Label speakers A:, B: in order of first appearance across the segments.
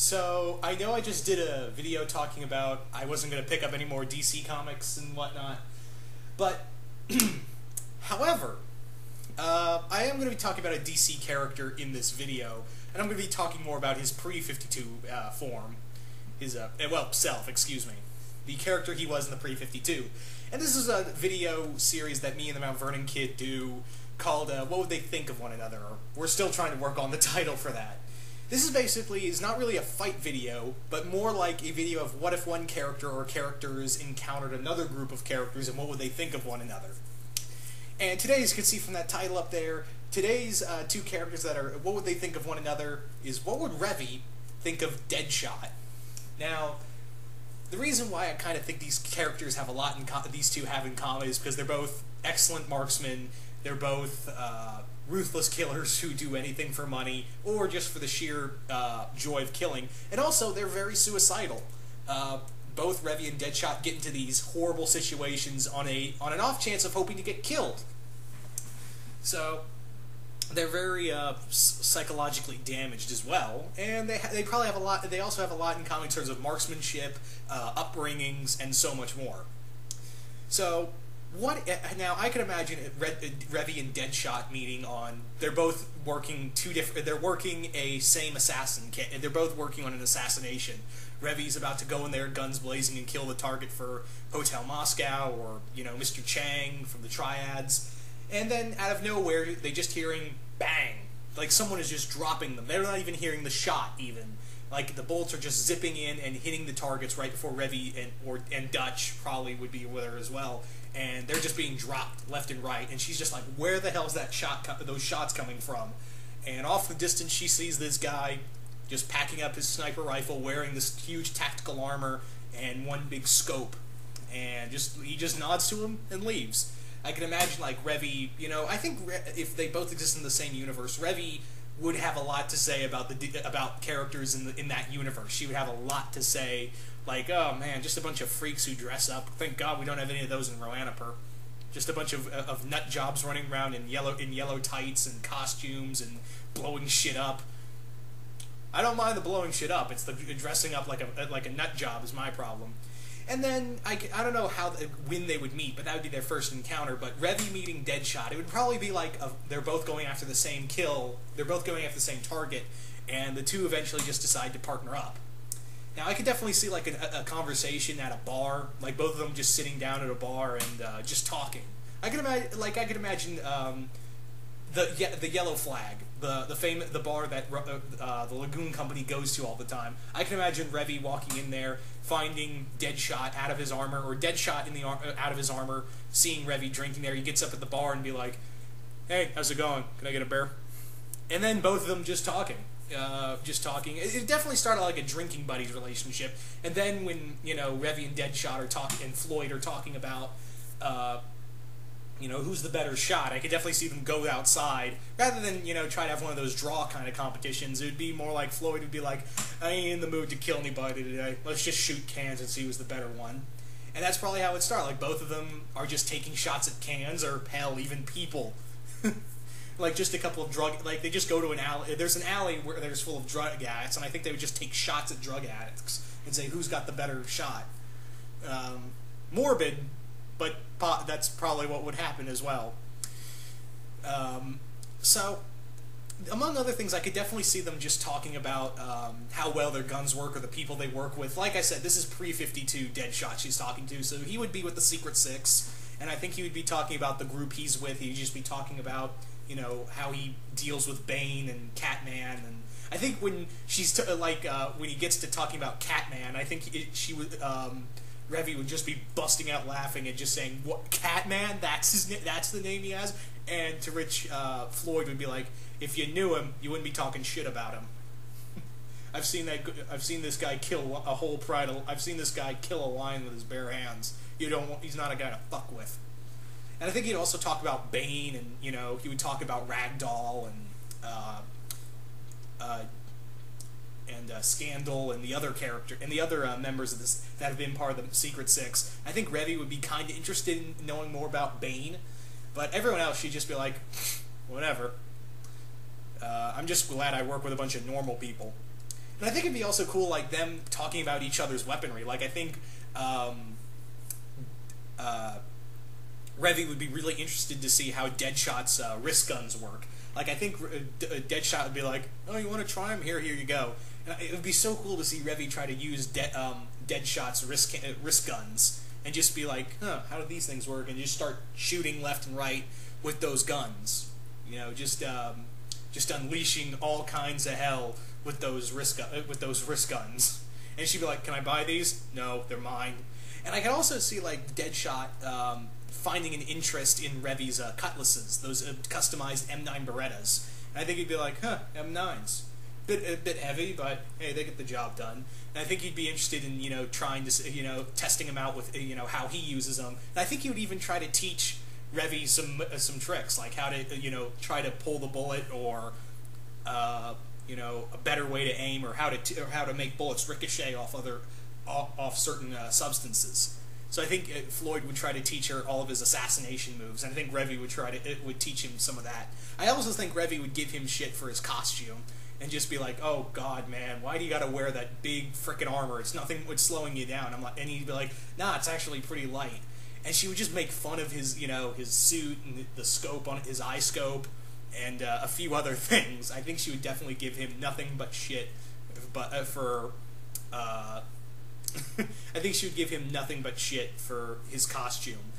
A: So, I know I just did a video talking about I wasn't going to pick up any more DC comics and whatnot, but, however, I am going to be talking about a DC character in this video, and I'm going to be talking more about his pre-52 form, his, self, excuse me, the character he was in the pre-52. And this is a video series that me and the Mount Vernon kid do called, What Would They Think of One Another? We're still trying to work on the title for that. This is not really a fight video, but more like a video of what if one character or characters encountered another group of characters and what would they think of one another. And today, as you can see from that title up there, today's two characters that are what would they think of one another is what would Revy think of Deadshot. Now, the reason why I kind of think these characters have a lot these two have in common is because they're both excellent marksmen, they're both ruthless killers who do anything for money or just for the sheer joy of killing, and also they're very suicidal. Both Revy and Deadshot get into these horrible situations on an off chance of hoping to get killed. So they're very psychologically damaged as well, and they probably have a lot. They also have a lot in common in terms of marksmanship, upbringings, and so much more. So now I can imagine Revy and Deadshot meeting on. They're both working They're working a same assassin. They're both working on an assassination. Revy's about to go in there, guns blazing, and kill the target for Hotel Moscow or Mr. Chang from the Triads. And then, out of nowhere, they just hearing bang. Like, someone is just dropping them. They're not even hearing the shot, even. Like, the bullets are just zipping in and hitting the targets right before Revy and Dutch probably would be with her as well. And they're just being dropped left and right. And she's just like, where the hell is those shots coming from? And off the distance, she sees this guy just packing up his sniper rifle, wearing this huge tactical armor and one big scope. And he just nods to him and leaves. I can imagine, like, Revy, I think if they both exist in the same universe, Revy would have a lot to say about characters in that universe. She would have a lot to say, like, oh man, just a bunch of freaks who dress up. Thank God we don't have any of those in Roanoke. Just a bunch of nut jobs running around in yellow tights and costumes and blowing shit up. I don't mind the blowing shit up. It's the dressing up like a nut job is my problem. And then, I don't know when they would meet, but that would be their first encounter. But Revy meeting Deadshot, it would probably be like they're both going after the same kill, they're both going after the same target, and the two eventually just decide to partner up. Now, I could definitely see like a conversation at a bar, like both of them just sitting down at a bar and just talking. I could imagine the Yellow Flag, the bar that the Lagoon Company goes to all the time. I can imagine Revy walking in there, finding Deadshot out of his armor, or Deadshot out of his armor, seeing Revy drinking there. He gets up at the bar and be like, "Hey, how's it going? Can I get a beer?" And then both of them just talking. It definitely started like a drinking buddies relationship. And then when Revy and Deadshot are talking, and Floyd are talking about who's the better shot, I could definitely see them go outside rather than try to have one of those draw kind of competitions. It would be more like Floyd would be like, I ain't in the mood to kill anybody today. Let's just shoot cans and see who's the better one. And that's probably how it started. Like, both of them are just taking shots at cans, or hell, even people. Like, just a couple of they just go to an alley. There's an alley where there's full of drug addicts, and I think they would just take shots at drug addicts and say, who's got the better shot? Morbid, but that's probably what would happen as well. So, among other things, I could definitely see them just talking about how well their guns work or the people they work with. Like I said, this is pre-52 Deadshot she's talking to, so he would be with the Secret Six, and I think he would be talking about the group he's with. He'd just be talking about how he deals with Bane and Catman, and I think when she's when he gets to talking about Catman, I think Revy would just be busting out laughing and just saying, "What, Catman? That's the name he has." And to which Floyd would be like, "If you knew him, you wouldn't be talking shit about him." I've seen this guy kill a whole pride. I've seen this guy kill a lion with his bare hands. He's not a guy to fuck with. And I think he'd also talk about Bane, and he would talk about Ragdoll and Scandal and the other members of this that have been part of the Secret Six. I think Revy would be kind of interested in knowing more about Bane, but everyone else, she'd just be like, whatever. I'm just glad I work with a bunch of normal people. And I think it'd be also cool, like, them talking about each other's weaponry. Like, I think Revy would be really interested to see how Deadshot's wrist guns work. Like, I think Deadshot would be like, oh, you want to try them? Here you go. And it would be so cool to see Revy try to use Deadshot's wrist guns and just be like, huh, how do these things work? And just start shooting left and right with those guns. You know, just unleashing all kinds of hell with those wrist guns. And she'd be like, can I buy these? No, they're mine. And I could also see, like, Deadshot finding an interest in Revy's cutlasses, those customized M9 Berettas. And I think he'd be like, huh, M9s. A bit heavy, but hey, they get the job done. And I think he'd be interested in, trying to, testing them out with, how he uses them. And I think he would even try to teach Revy some tricks, like how to, try to pull the bullet, or, a better way to aim, or how to make bullets ricochet off certain substances. So I think Floyd would try to teach her all of his assassination moves, and I think Revy would teach him some of that. I also think Revy would give him shit for his costume, and just be like, oh god, man, why do you gotta wear that big frickin' armor? It's nothing what's slowing you down. And he'd be like, nah, it's actually pretty light. And she would just make fun of his, his suit and the scope on his eye scope, and a few other things. I think she would definitely give him nothing but shit, I think she would give him nothing but shit for his costume.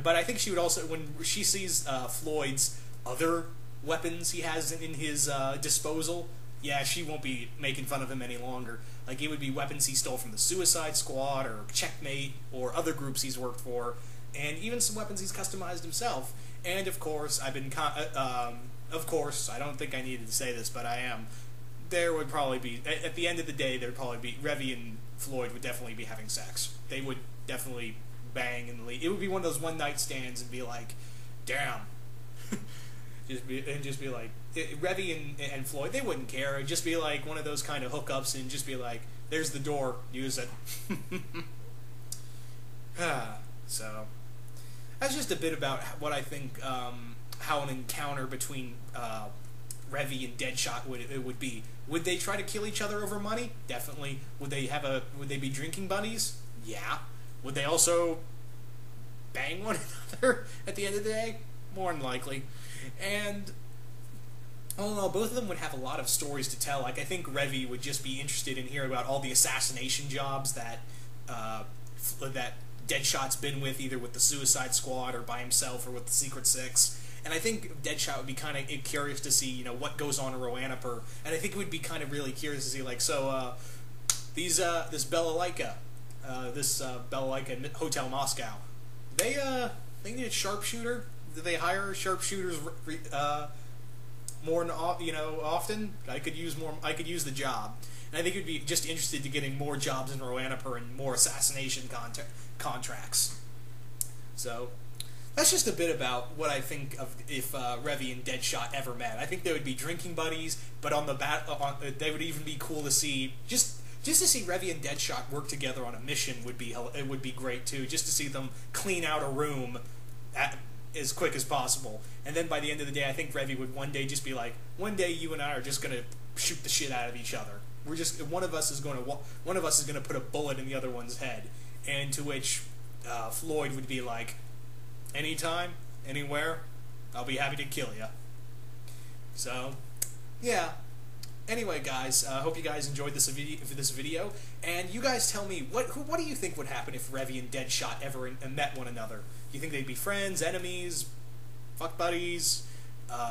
A: But I think she would also, when she sees Floyd's other weapons he has in his disposal, yeah, she won't be making fun of him any longer. Like, it would be weapons he stole from the Suicide Squad, or Checkmate, or other groups he's worked for, and even some weapons he's customized himself. And of course, I don't think I needed to say this, but I am. There would probably be, at the end of the day, there'd probably be, Revy and Floyd would definitely be having sex. They would definitely bang and leave. It would be one of those one-night stands and be like, damn. Just be like, Revy and Floyd, they wouldn't care. It'd just be like one of those kind of hookups, and just be like, there's the door, use it. So, that's just a bit about what I think, how an encounter between Revy and Deadshot would be. Would they try to kill each other over money? Definitely. Would they be drinking buddies? Yeah. Would they also bang one another at the end of the day? More than likely. And all in all, both of them would have a lot of stories to tell. Like, I think Revy would just be interested in hearing about all the assassination jobs that that Deadshot's been with, either with the Suicide Squad or by himself or with the Secret Six. And I think Deadshot would be kind of curious to see, what goes on in Roanoke. And I think we'd be kind of really curious to see, like, so this Balalaika Hotel Moscow, they need a sharpshooter. Do they hire sharpshooters more often? I could use the job. And I think it'd be just interested to getting more jobs in Roanoke and more assassination contracts. So that's just a bit about what I think of if Revy and Deadshot ever met. I think they would be drinking buddies, but they would even be cool to see. Just to see Revy and Deadshot work together on a mission would be great too. Just to see them clean out a room as quick as possible. And then by the end of the day, I think Revy would one day just be like, one day you and I are just gonna shoot the shit out of each other. One of us is gonna put a bullet in the other one's head. And to which Floyd would be like, anytime, anywhere, I'll be happy to kill you. So, yeah. Anyway, guys, I hope you guys enjoyed this video, and you guys tell me, what do you think would happen if Revy and Deadshot ever met one another? Do you think they'd be friends, enemies, fuck buddies,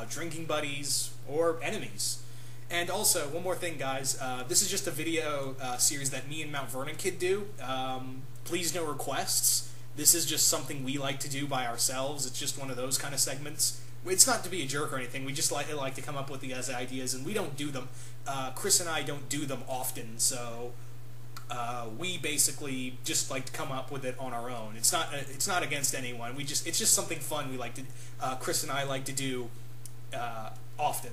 A: drinking buddies, or enemies? And also, one more thing, guys, this is just a video series that me and Mount Vernon Kid do. Please no requests. This is just something we like to do by ourselves. It's just one of those kind of segments. It's not to be a jerk or anything. We just like to come up with these ideas, and we don't do them. Chris and I don't do them often, so we basically just like to come up with it on our own. It's not against anyone. It's just something fun we like to. Chris and I like to do often.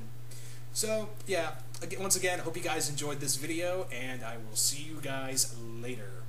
A: So yeah. Once again, hope you guys enjoyed this video, and I will see you guys later.